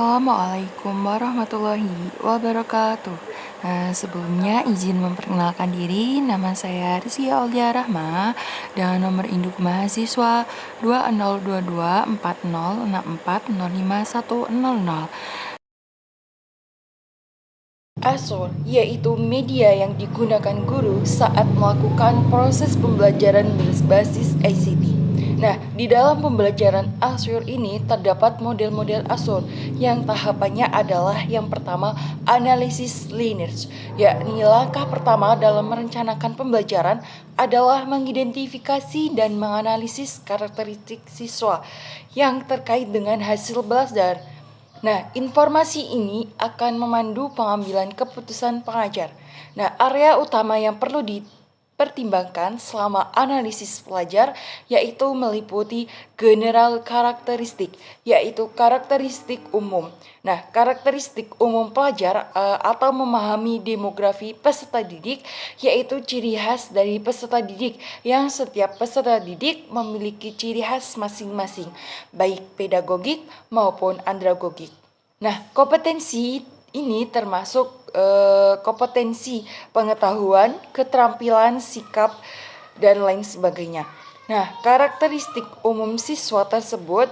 Assalamualaikum warahmatullahi wabarakatuh. Sebelumnya izin memperkenalkan diri, nama saya Rizia Aulia Rahma dan nomor induk mahasiswa 20224064051000. Asor, yaitu media yang digunakan guru saat melakukan proses pembelajaran berbasis ICT. Nah, di dalam pembelajaran Asur ini terdapat model-model Asur yang tahapannya adalah yang pertama analisis lineage, yakni langkah pertama dalam merencanakan pembelajaran adalah mengidentifikasi dan menganalisis karakteristik siswa yang terkait dengan hasil belajar. Nah, informasi ini akan memandu pengambilan keputusan pengajar. Nah, area utama yang perlu dipertimbangkan selama analisis pelajar yaitu meliputi general karakteristik, yaitu karakteristik umum. Nah, karakteristik umum pelajar atau memahami demografi peserta didik yaitu ciri khas dari peserta didik yang setiap peserta didik memiliki ciri khas masing-masing, baik pedagogik maupun andragogik. Nah, kompetensi ini termasuk kompetensi pengetahuan, keterampilan, sikap, dan lain sebagainya. Nah, karakteristik umum siswa tersebut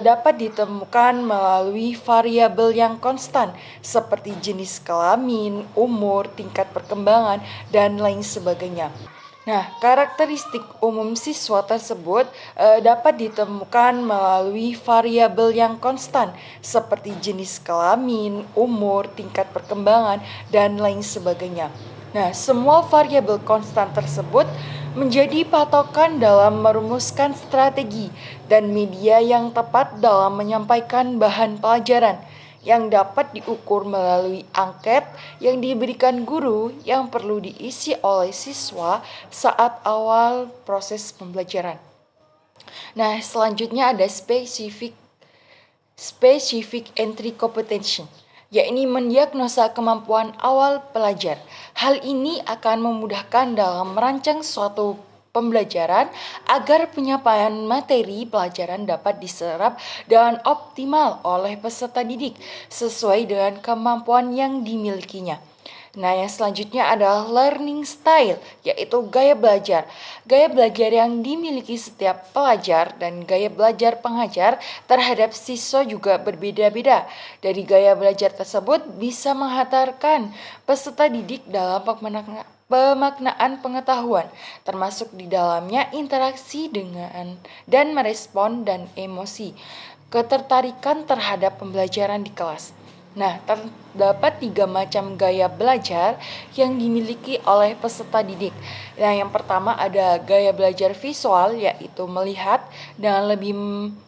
dapat ditemukan melalui variabel yang konstan seperti jenis kelamin, umur, tingkat perkembangan, dan lain sebagainya. Nah, karakteristik umum siswa tersebut dapat ditemukan melalui variabel yang konstan seperti jenis kelamin, umur, tingkat perkembangan, dan lain sebagainya. Nah, semua variabel konstan tersebut menjadi patokan dalam merumuskan strategi dan media yang tepat dalam menyampaikan bahan pelajaran yang dapat diukur melalui angket yang diberikan guru yang perlu diisi oleh siswa saat awal proses pembelajaran. Nah, selanjutnya ada specific entry comprehension, yakni mendiagnosa kemampuan awal pelajar. Hal ini akan memudahkan dalam merancang suatu pembelajaran agar penyampaian materi pelajaran dapat diserap dengan optimal oleh peserta didik sesuai dengan kemampuan yang dimilikinya. Nah, yang selanjutnya adalah learning style, yaitu gaya belajar. Gaya belajar yang dimiliki setiap pelajar dan gaya belajar pengajar terhadap siswa juga berbeda-beda. Dari gaya belajar tersebut bisa menghantarkan peserta didik dalam pemaknaan pengetahuan, termasuk di dalamnya interaksi dengan dan merespon dan emosi, ketertarikan terhadap pembelajaran di kelas. Nah, terdapat 3 macam gaya belajar yang dimiliki oleh peserta didik. Nah, yang pertama ada gaya belajar visual, yaitu melihat dan lebih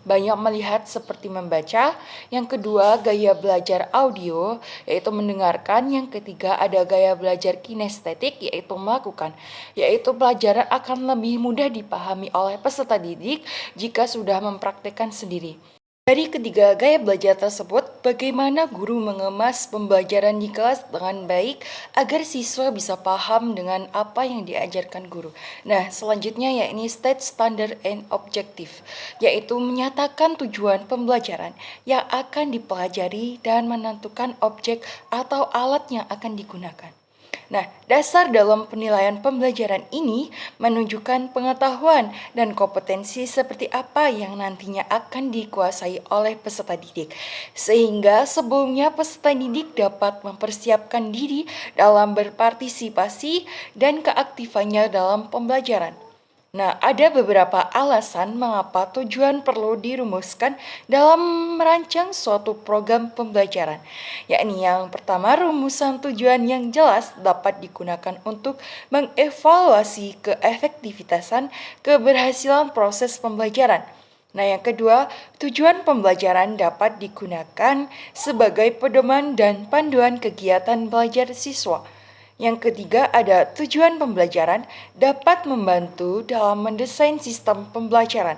banyak melihat seperti membaca. Yang kedua, gaya belajar audio, yaitu mendengarkan. Yang ketiga, ada gaya belajar kinestetik, yaitu melakukan. Yaitu pelajaran akan lebih mudah dipahami oleh peserta didik jika sudah mempraktikkan sendiri. Dari ketiga gaya belajar tersebut, bagaimana guru mengemas pembelajaran di kelas dengan baik agar siswa bisa paham dengan apa yang diajarkan guru. Nah, selanjutnya yakni state standard and objective, yaitu menyatakan tujuan pembelajaran yang akan dipelajari dan menentukan objek atau alat yang akan digunakan. Nah, dasar dalam penilaian pembelajaran ini menunjukkan pengetahuan dan kompetensi seperti apa yang nantinya akan dikuasai oleh peserta didik. Sehingga sebelumnya peserta didik dapat mempersiapkan diri dalam berpartisipasi dan keaktifannya dalam pembelajaran. Nah, ada beberapa alasan mengapa tujuan perlu dirumuskan dalam merancang suatu program pembelajaran. Yakni yang pertama, rumusan tujuan yang jelas dapat digunakan untuk mengevaluasi keefektivitasan keberhasilan proses pembelajaran. Nah, yang kedua, tujuan pembelajaran dapat digunakan sebagai pedoman dan panduan kegiatan belajar siswa. Yang ketiga, ada tujuan pembelajaran dapat membantu dalam mendesain sistem pembelajaran.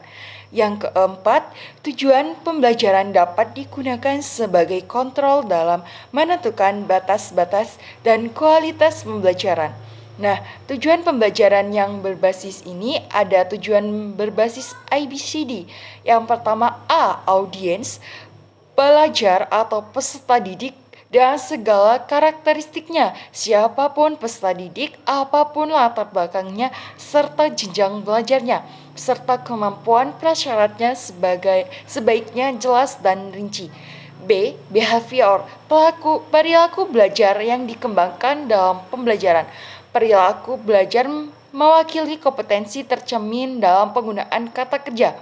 Yang keempat, tujuan pembelajaran dapat digunakan sebagai kontrol dalam menentukan batas-batas dan kualitas pembelajaran. Nah, tujuan pembelajaran yang berbasis ini ada tujuan berbasis ABCD. Yang pertama A, audience. pelajar atau peserta didik dan segala karakteristiknya, siapapun peserta didik, apapun latar belakangnya, serta jenjang belajarnya, serta kemampuan prasyaratnya sebaiknya jelas dan rinci. B. Behavior, perilaku belajar yang dikembangkan dalam pembelajaran. Perilaku belajar mewakili kompetensi tercermin dalam penggunaan kata kerja.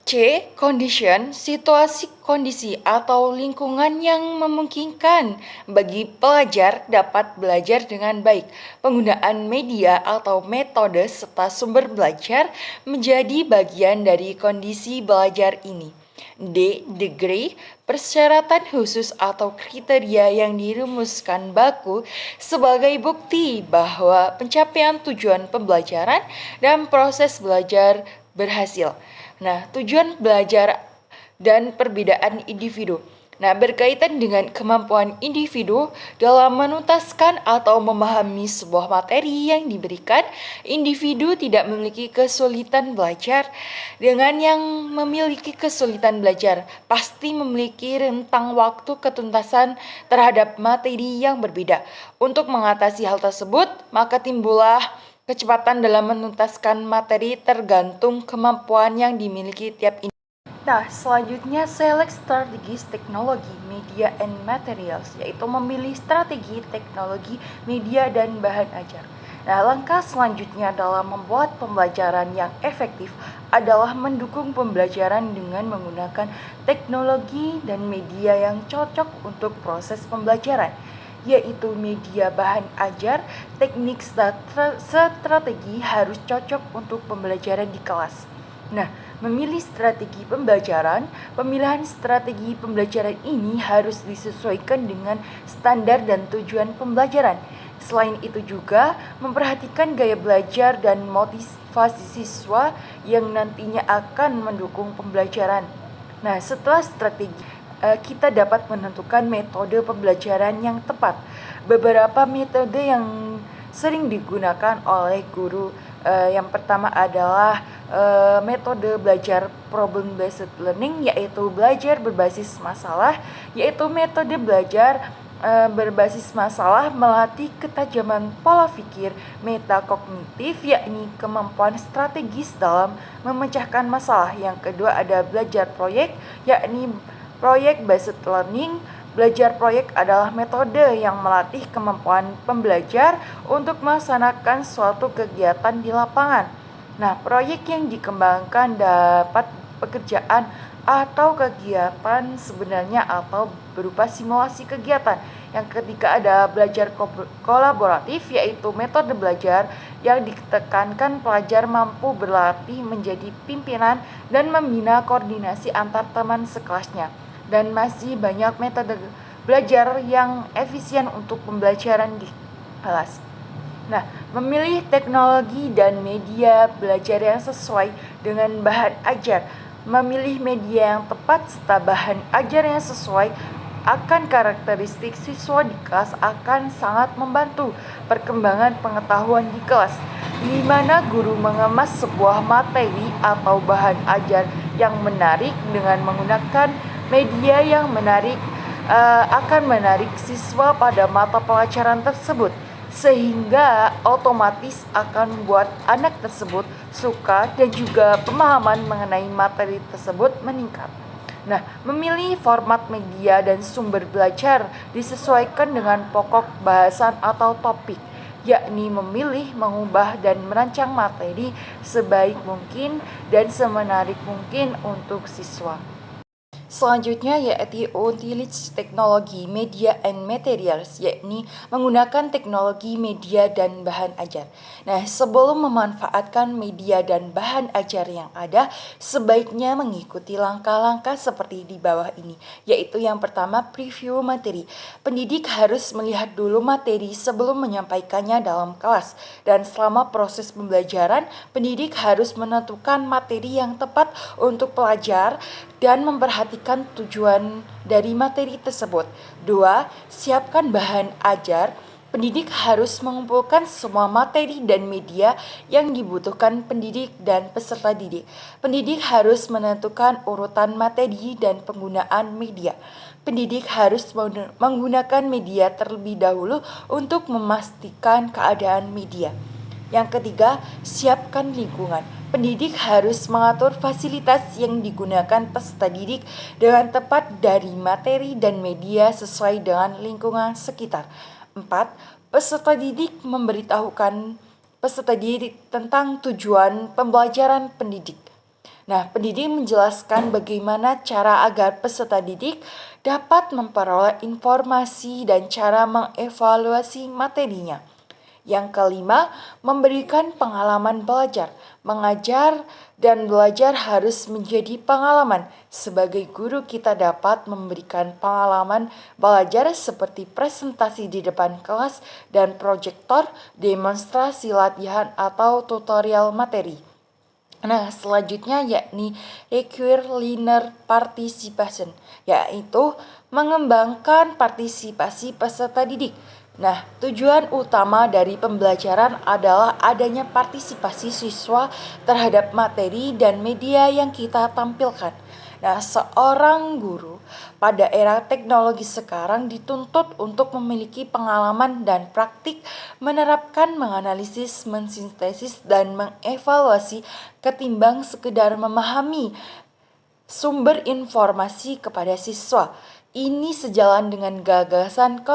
C. Condition, situasi kondisi atau lingkungan yang memungkinkan bagi pelajar dapat belajar dengan baik. Penggunaan media atau metode serta sumber belajar menjadi bagian dari kondisi belajar ini. D. Degree, persyaratan khusus atau kriteria yang dirumuskan baku sebagai bukti bahwa pencapaian tujuan pembelajaran dan proses belajar berhasil. Nah, tujuan belajar dan perbedaan individu. Nah, berkaitan dengan kemampuan individu dalam menuntaskan atau memahami sebuah materi yang diberikan, individu tidak memiliki kesulitan belajar. Dengan yang memiliki kesulitan belajar, pasti memiliki rentang waktu ketuntasan terhadap materi yang berbeda. Untuk mengatasi hal tersebut, maka timbullah kecepatan dalam menuntaskan materi tergantung kemampuan yang dimiliki tiap individu. Nah, selanjutnya select strategis teknologi, media and materials, yaitu memilih strategi teknologi, media dan bahan ajar. Nah, langkah selanjutnya dalam membuat pembelajaran yang efektif adalah mendukung pembelajaran dengan menggunakan teknologi dan media yang cocok untuk proses pembelajaran, yaitu media bahan ajar, teknik strategi harus cocok untuk pembelajaran di kelas. Nah, memilih strategi pembelajaran, pemilihan strategi pembelajaran ini harus disesuaikan dengan standar dan tujuan pembelajaran. Selain itu juga memperhatikan gaya belajar dan motivasi siswa yang nantinya akan mendukung pembelajaran. Nah, setelah strategi kita dapat menentukan metode pembelajaran yang tepat. Beberapa metode yang sering digunakan oleh guru yang pertama adalah metode belajar problem based learning, yaitu belajar berbasis masalah, yaitu metode belajar berbasis masalah melatih ketajaman pola pikir metakognitif, yakni kemampuan strategis dalam memecahkan masalah. Yang kedua ada belajar proyek, yakni project based learning. Belajar proyek adalah metode yang melatih kemampuan pembelajar untuk melaksanakan suatu kegiatan di lapangan. Nah, proyek yang dikembangkan dapat pekerjaan atau kegiatan sebenarnya atau berupa simulasi kegiatan. Yang ketiga ada belajar kolaboratif, yaitu metode belajar yang ditekankan pelajar mampu berlatih menjadi pimpinan dan membina koordinasi antar teman sekelasnya. Dan masih banyak metode belajar yang efisien untuk pembelajaran di kelas. Nah, memilih teknologi dan media belajar yang sesuai dengan bahan ajar, memilih media yang tepat serta bahan ajar yang sesuai akan karakteristik siswa di kelas akan sangat membantu perkembangan pengetahuan di kelas, di mana guru mengemas sebuah materi atau bahan ajar yang menarik dengan menggunakan media yang menarik akan menarik siswa pada mata pelajaran tersebut, sehingga otomatis akan membuat anak tersebut suka dan juga pemahaman mengenai materi tersebut meningkat. Nah, memilih format media dan sumber belajar disesuaikan dengan pokok bahasan atau topik, yakni memilih, mengubah, dan merancang materi sebaik mungkin dan semenarik mungkin untuk siswa. Selanjutnya yaitu utilities teknologi, media and materials, yakni menggunakan teknologi, media, dan bahan ajar. Nah, sebelum memanfaatkan media dan bahan ajar yang ada, sebaiknya mengikuti langkah-langkah seperti di bawah ini, yaitu yang pertama, preview materi. Pendidik harus melihat dulu materi sebelum menyampaikannya dalam kelas, dan selama proses pembelajaran, pendidik harus menentukan materi yang tepat untuk pelajar dan memperhatikan tujuan dari materi tersebut. 2. Siapkan bahan ajar. Pendidik harus mengumpulkan semua materi dan media yang dibutuhkan pendidik dan peserta didik. Pendidik harus menentukan urutan materi dan penggunaan media. Pendidik harus menggunakan media terlebih dahulu untuk memastikan keadaan media. Yang ketiga, siapkan lingkungan. Pendidik harus mengatur fasilitas yang digunakan peserta didik dengan tepat dari materi dan media sesuai dengan lingkungan sekitar. 4. Peserta didik memberitahukan peserta didik tentang tujuan pembelajaran pendidik. Nah, pendidik menjelaskan bagaimana cara agar peserta didik dapat memperoleh informasi dan cara mengevaluasi materinya. Yang kelima, memberikan pengalaman belajar. Mengajar dan belajar harus menjadi pengalaman. Sebagai guru, kita dapat memberikan pengalaman belajar seperti presentasi di depan kelas dan proyektor, demonstrasi latihan atau tutorial materi. Nah, selanjutnya yakni require learner participation, yaitu mengembangkan partisipasi peserta didik. Nah, tujuan utama dari pembelajaran adalah adanya partisipasi siswa terhadap materi dan media yang kita tampilkan. Nah, seorang guru pada era teknologi sekarang dituntut untuk memiliki pengalaman dan praktik menerapkan, menganalisis, mensintesis, dan mengevaluasi ketimbang sekedar memahami sumber informasi kepada siswa. Ini sejalan dengan gagasan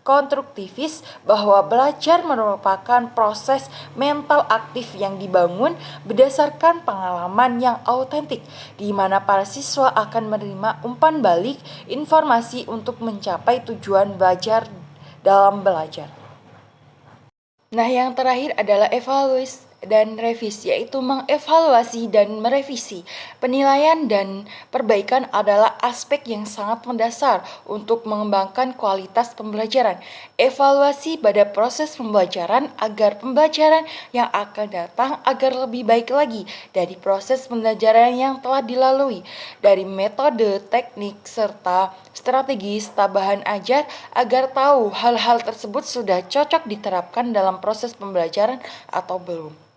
konstruktivis bahwa belajar merupakan proses mental aktif yang dibangun berdasarkan pengalaman yang autentik, di mana para siswa akan menerima umpan balik informasi untuk mencapai tujuan belajar dalam belajar. Nah, yang terakhir adalah evaluasi dan revisi, yaitu mengevaluasi dan merevisi. Penilaian dan perbaikan adalah aspek yang sangat mendasar untuk mengembangkan kualitas pembelajaran. Evaluasi pada proses pembelajaran agar pembelajaran yang akan datang agar lebih baik lagi dari proses pembelajaran yang telah dilalui, dari metode, teknik, serta strategis tambahan ajar agar tahu hal-hal tersebut sudah cocok diterapkan dalam proses pembelajaran atau belum.